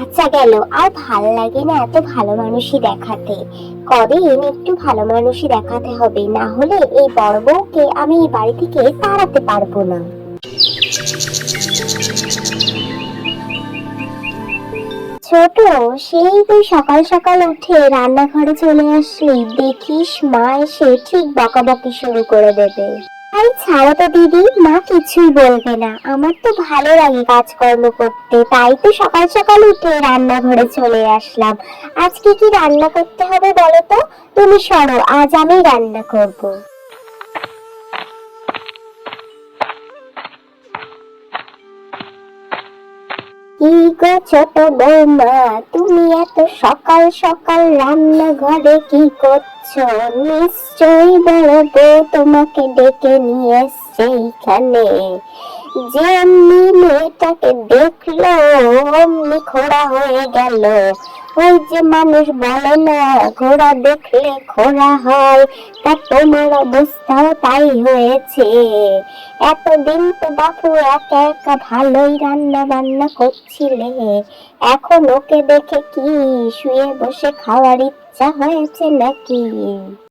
বাচ্চা গেল, আর ভাল লাগে না এত ভালো মানুষই দেখাতে। কদিন একটু ভালো মানুষই দেখাতে হবে, না হলে এই বড় বউকে আমি এই বাড়ি থেকে তাড়াতে পারবো না। ছোট, সেই তুই সকাল সকাল উঠে রান্নাঘরে চলে আসলি, দেখিস মা এসে ঠিক বকাবকি শুরু করে দেবে। আরে ছাড়ো তো দিদি, মা কিছুই বলবে না, আমার তো ভালো লাগে কাজকর্ম করতে, তাই তো সকাল সকাল উঠে রান্নাঘরে চলে আসলাম। আজকে কি রান্না করতে হবে বলো তো? তুমি সরো, আজ আমি রান্না করব। কি গো ছোট বৌমা, তুমি এত সকাল সকাল রান্নাঘরে কি করছো? নিশ্চয়ই বড় বউ তোমাকে ডেকে নিয়ে এসছে এইখানে। যে এমনি মেয়েটাকে দেখলো অমনি খোড়া হয়ে গেল। ওই যে মানুষ বলে না, ঘোড়া দেখলে খোড়া হয়, তা তোমার অবস্থাও তাই হয়েছে। এতদিন তো বাপু একা একা ভালোই রান্না বান্না করছিলে, এখন ওকে দেখে কি শুয়ে বসে খাওয়ার ইচ্ছা হয়েছে নাকি?